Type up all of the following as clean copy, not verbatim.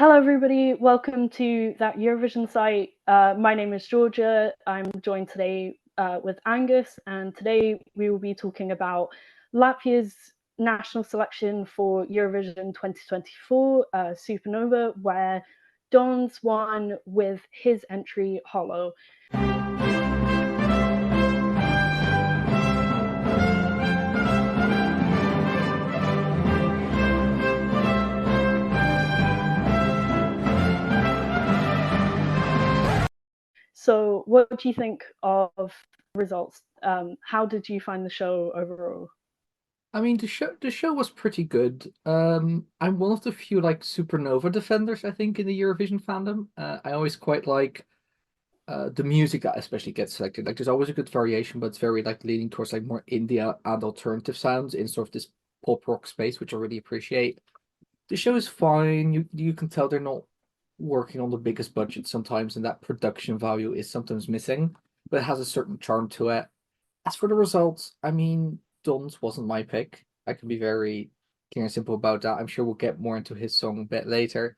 Hello, everybody. Welcome to that Eurovision site. My name is Georgia. I'm joined today with Angus, and today we will be talking about Latvia's national selection for Eurovision 2024, Supernova, where Dons won with his entry Hollow. So, what do you think of results? How did you find the show overall? I mean, the show was pretty good. I'm one of the few like Supernova defenders, I think, in the Eurovision fandom. I always quite like the music that especially gets selected. Like, there's always a good variation, but it's very like leaning towards like more India and alternative sounds in sort of this pop rock space, which I really appreciate. The show is fine. You can tell they're not working on the biggest budget sometimes, and that production value is sometimes missing, but it has a certain charm to it. As for the results, I mean, Duns wasn't my pick. I can be very clear and simple about that. I'm sure we'll get more into his song a bit later.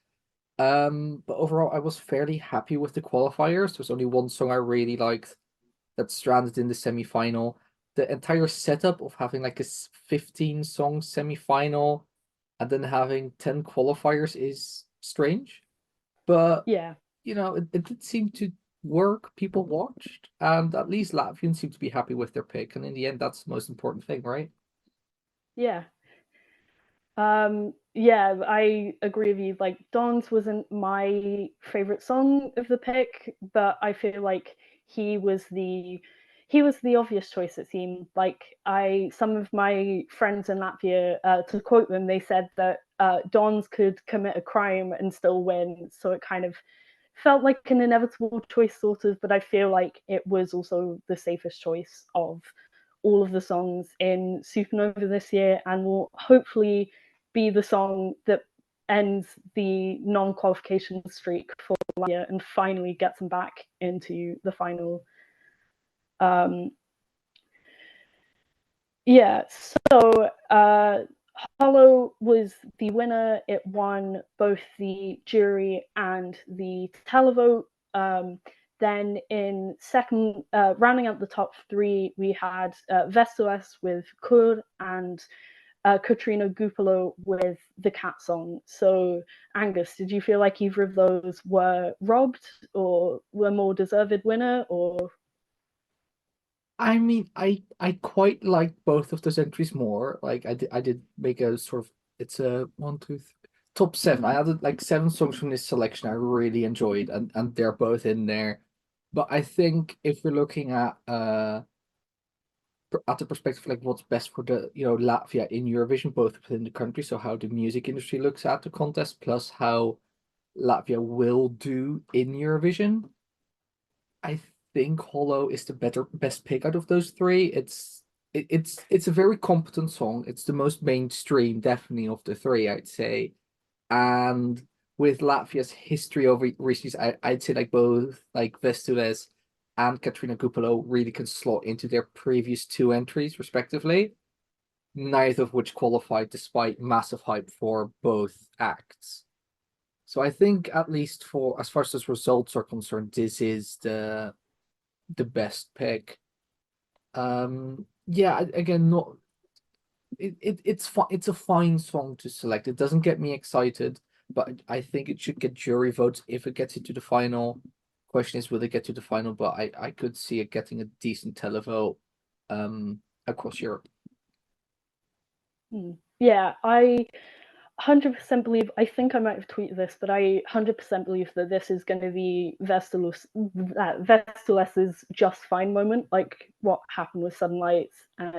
But overall, I was fairly happy with the qualifiers. There's only one song I really liked that stranded in the semi-final. The entire setup of having like a 15 song semi-final and then having 10 qualifiers is strange. But Yeah, it did seem to work. People watched, and at least Latvians seem to be happy with their pick. And in the end, that's the most important thing, right? yeah. Yeah, I agree with you. Like, Dawn's wasn't my favorite song of the pick, but I feel like he was the he was the obvious choice. It seemed like some of my friends in Latvia, to quote them, they said that Dawn's could commit a crime and still win. So it kind of felt like an inevitable choice, sort of. But I feel like it was also the safest choice of all of the songs in Supernova this year, and will hopefully be the song that ends the non-qualification streak for Latvia and finally gets them back into the final. Um, yeah, so Hollow was the winner. It won both the jury and the televote. Then in second, rounding out the top three, we had Vestules with Kur and Katrina Gupalo with the cat song. So, Angus, did you feel like either of those were robbed or were more deserved winner? Or I mean, I quite like both of those entries more. Like I did make a sort of it's a one, two, top seven. I added like seven songs from this selection I really enjoyed, and they're both in there. But I think if we're looking at the perspective like what's best for the Latvia in Eurovision, both within the country, so how the music industry looks at the contest, plus how Latvia will do in Eurovision. I think Hollow is the best pick out of those three. It's a very competent song. It's the most mainstream, definitely, of the three, I'd say. And with Latvia's history over recent years, I'd say like both like Vestules and Katrina Gupalo really can slot into their previous two entries, respectively, neither of which qualified despite massive hype for both acts. So I think at least for as far as those results are concerned, this is the best pick. Yeah, again, not it's fine. It's a fine song to select. It doesn't get me excited, but I think it should get jury votes if it gets into the final. Question is, will it get to the final? But I could see it getting a decent televote across Europe. yeah, I 100% believe, I think I might have tweeted this, but I 100% believe that this is going to be Vestules's just fine moment, like what happened with Sudden Lights,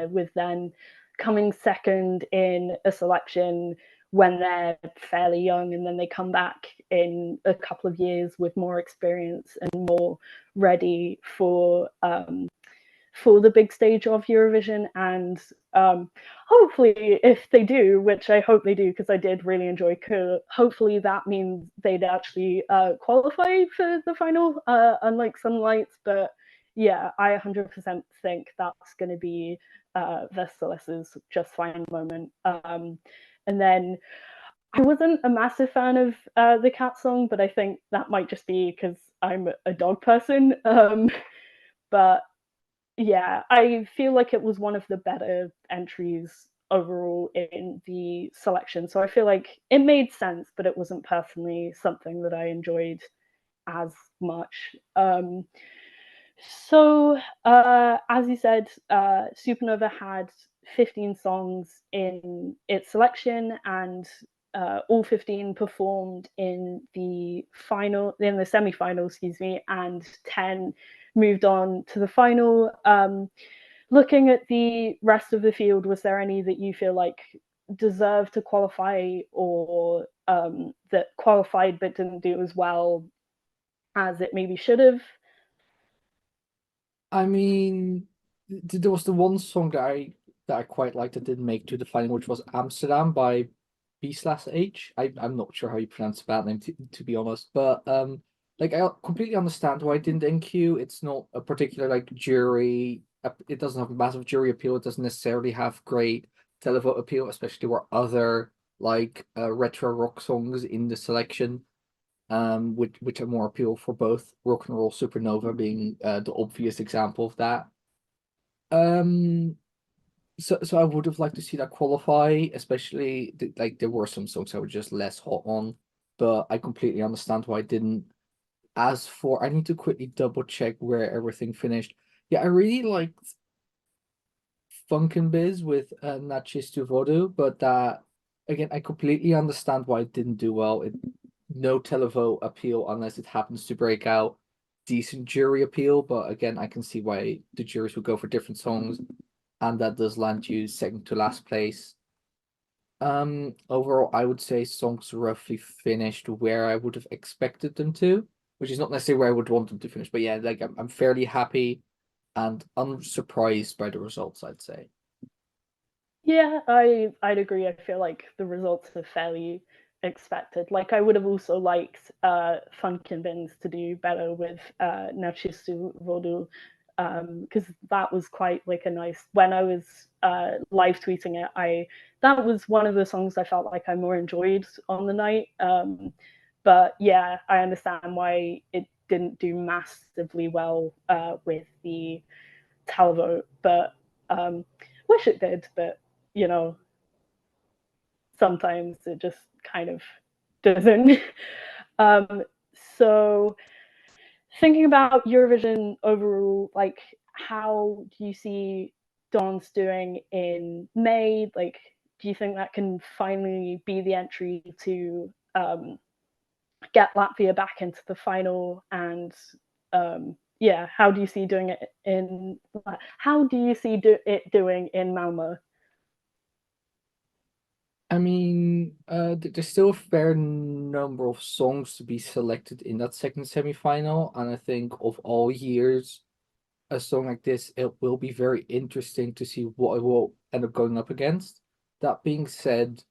with then coming second in a selection when they're fairly young, and then they come back in a couple of years with more experience and more ready for the big stage of Eurovision. And hopefully, if they do, which I hope they do, because I did really enjoy Kur, hopefully that means they'd actually qualify for the final, unlike Sunlights. But yeah, I 100% think that's going to be Vestales's just fine moment. And then I wasn't a massive fan of the cat song, but I think that might just be because I'm a dog person. But yeah, I feel like it was one of the better entries overall in the selection. So I feel like it made sense, but it wasn't personally something that I enjoyed as much. As you said, Supernova had 15 songs in its selection, and all 15 performed in the semi-final, excuse me, and 10 moved on to the final. Looking at the rest of the field, was there any that you feel like deserved to qualify, or that qualified but didn't do as well as it maybe should have? I mean, there was the one song that I quite liked that didn't make to the final, which was Amsterdam by B/H. I'm not sure how you pronounce that name to be honest, but like I completely understand why it didn't NQ. It's not a particular like jury. It doesn't have a massive jury appeal. It doesn't necessarily have great televote appeal, especially where other like retro rock songs in the selection which are more appeal for both rock and roll supernova being the obvious example of that. Um, so I would have liked to see that qualify, especially like there were some songs I were just less hot on, but I completely understand why I didn't. As for, I need to quickly double check where everything finished. Yeah, I really liked Funkin' Biz with Nachis to Voodoo, but that again, I completely understand why it didn't do well. No televote appeal unless it happens to break out decent jury appeal, but again, I can see why the juries would go for different songs, and that does land you second to last place. Overall, I would say songs roughly finished where I would have expected them to, which is not necessarily where I would want them to finish, but yeah, like I'm fairly happy and unsurprised by the results, I'd say. Yeah, I'd agree. I feel like the results are fairly expected. Like I would have also liked Funkin' Bins to do better with Nachistu Vodu, because that was quite like a nice. When I was live tweeting it, I that was one of the songs I felt like I more enjoyed on the night. But yeah, I understand why it didn't do massively well with the televote, but wish it did. But you know, sometimes it just kind of doesn't. um, so thinking about Eurovision overall, like how do you see Dance doing in May? Like, do you think that can finally be the entry to get Latvia back into the final? And yeah, how do you see doing it in? How do you see it doing in Malmo? I mean, there's still a fair number of songs to be selected in that second semi-final, and I think of all years, a song like this, it will be very interesting to see what it will end up going up against. That being said,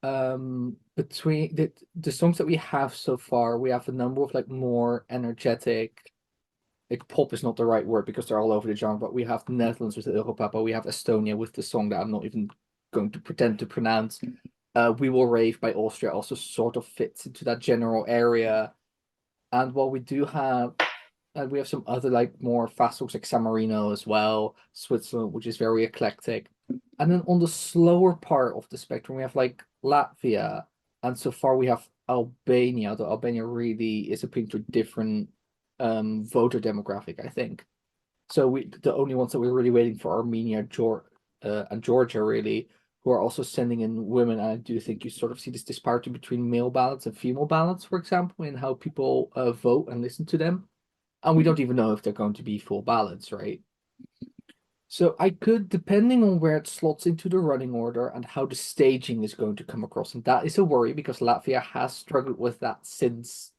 between the songs that we have so far, we have a number of like more energetic, like pop is not the right word because they're all over the genre, but we have the Netherlands with the Europapa, we have Estonia with the song that I'm not even going to pretend to pronounce. We Will Rave by Austria also sort of fits into that general area. And while we do have we have some other like more fast songs like San Marino as well, Switzerland, which is very eclectic. And then on the slower part of the spectrum, we have like Latvia, and so far we have Albania, though Albania really is appealing to a different voter demographic, I think. So the only ones that we're really waiting for are Armenia, and Georgia really, who are also sending in women. And I do think you sort of see this disparity between male ballots and female ballots, for example, in how people vote and listen to them. And we don't even know if they're going to be full ballots, right? So I could, depending on where it slots into the running order and how the staging is going to come across, and that is a worry because Latvia has struggled with that since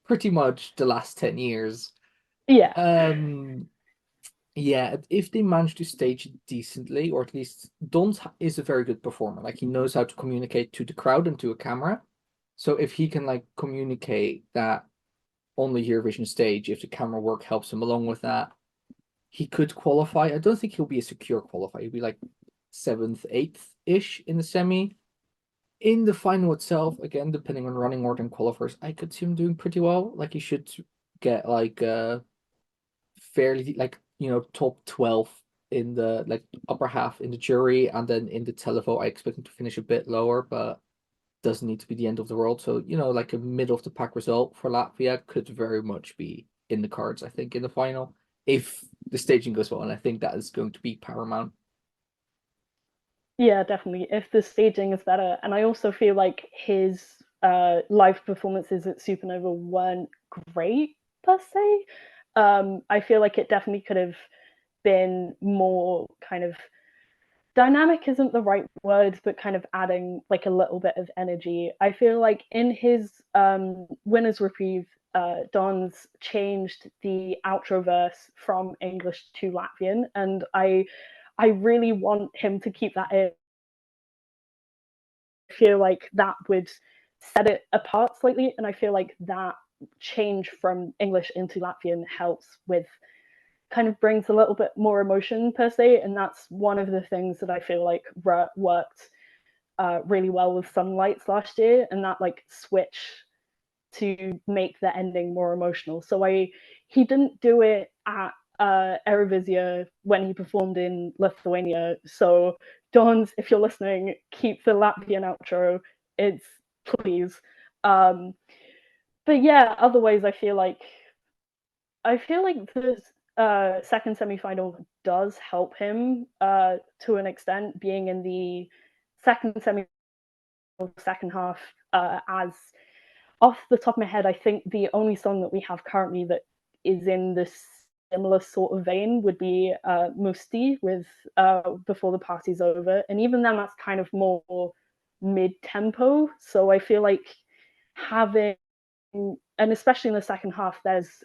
pretty much the last 10 years. Yeah, Um, yeah, if they manage to stage it decently, or at least Don is a very good performer. Like he knows how to communicate to the crowd and to a camera. So if he can like communicate that on the Eurovision stage, if the camera work helps him along with that, he could qualify. I don't think he'll be a secure qualifier. He'll be like seventh, eighth ish in the semi. In the final itself, again, depending on running order and qualifiers, I could see him doing pretty well. Like he should get like fairly like top 12 in the like upper half in the jury, and then in the televote I expect him to finish a bit lower, but doesn't need to be the end of the world. So, like a middle of the pack result for Latvia could very much be in the cards, I think, in the final, if the staging goes well, and I think that is going to be paramount. Yeah, definitely. If the staging is better, and I also feel like his live performances at Supernova weren't great per se. I feel like it definitely could have been more kind of dynamic isn't the right word, but kind of adding like a little bit of energy. I feel like in his winner's reprieve, Don's changed the outro verse from English to Latvian, and I really want him to keep that in. I feel like that would set it apart slightly, and I feel like that change from English into Latvian helps with kind of brings a little bit more emotion per se, and that's one of the things that I feel like worked really well with Sunlights last year, and that like switch to make the ending more emotional. So he didn't do it at Eurovision when he performed in Lithuania. So Dons, if you're listening, keep the Latvian outro. It's please. Um, but yeah, otherwise I feel like the second semi-final does help him to an extent, being in the second semi second half. As off the top of my head, I think the only song that we have currently that is in this similar sort of vein would be Musti with Before the Party's Over, and even then that's kind of more mid-tempo. So I feel like having, and especially in the second half, there's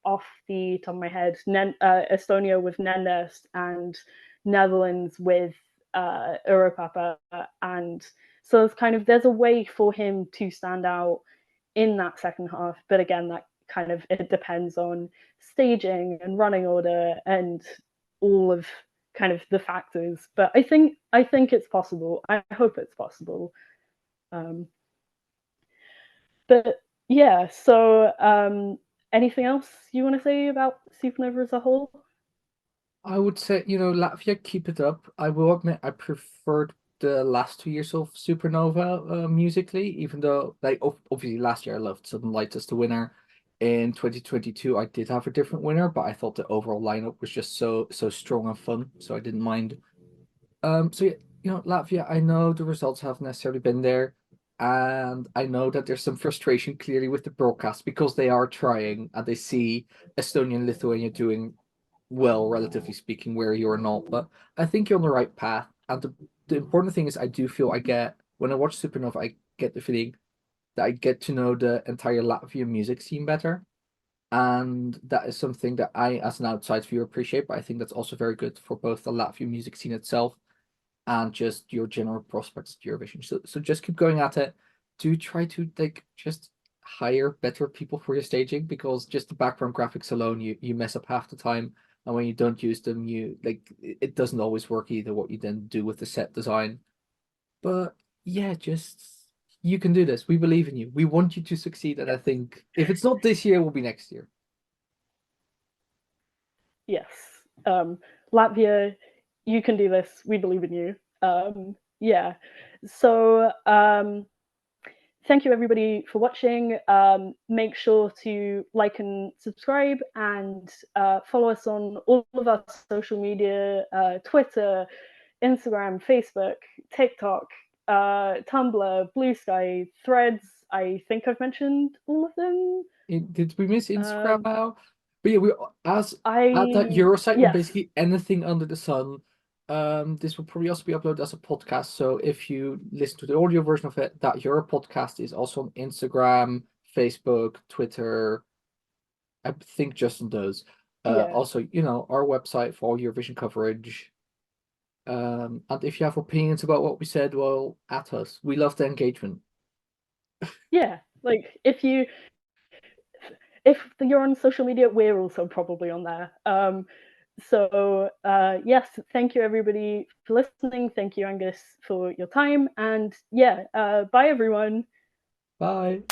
off the top of my head, Estonia with Nenest and Netherlands with Europapa, and so it's kind of there's a way for him to stand out in that second half. But again, that kind of it depends on staging and running order and all of kind of the factors. But I think it's possible. I hope it's possible. Um, but yeah, so anything else you want to say about Supernova as a whole? I would say, Latvia, keep it up. I will admit I preferred the last 2 years of Supernova musically, even though, like, obviously last year I loved Southern Lights as the winner. In 2022, I did have a different winner, but I thought the overall lineup was just so strong and fun, so I didn't mind. So yeah, Latvia, I know the results haven't necessarily been there, and I know that there's some frustration clearly with the broadcast because they are trying and they see Estonia and Lithuania doing well, relatively speaking, where you're not. But I think you're on the right path. And the important thing is, I do feel I get when I watch Supernova, I get the feeling that I get to know the entire Latvian music scene better. And that is something that I, as an outside viewer, appreciate. But I think that's also very good for both the Latvian music scene itself and just your general prospects at Eurovision. So just keep going at it. Do try to like just hire better people for your staging, because just the background graphics alone, you mess up half the time. And when you don't use them, you like it doesn't always work either what you then do with the set design. But yeah, just you can do this. We believe in you. We want you to succeed. And I think if it's not this year, it will be next year. Yes. Um, Latvia, you can do this. We believe in you. Yeah. So thank you everybody for watching. Make sure to like and subscribe, and follow us on all of our social media, Twitter, Instagram, Facebook, TikTok, Tumblr, Blue Sky, Threads. I think I've mentioned all of them. Did we miss Instagram Um, now? But yeah, we as at that I Eurosite on yes, basically anything under the sun. This will probably also be uploaded as a podcast. So if you listen to the audio version of it, that Euro podcast is also on Instagram, Facebook, Twitter. I think Justin does. yeah, Also, our website for all Eurovision coverage. And if you have opinions about what we said, well, at us. We love the engagement. yeah. Like if you're on social media, we're also probably on there. So yes, thank you everybody for listening. Thank you, Angus, for your time. And yeah, bye everyone. Bye.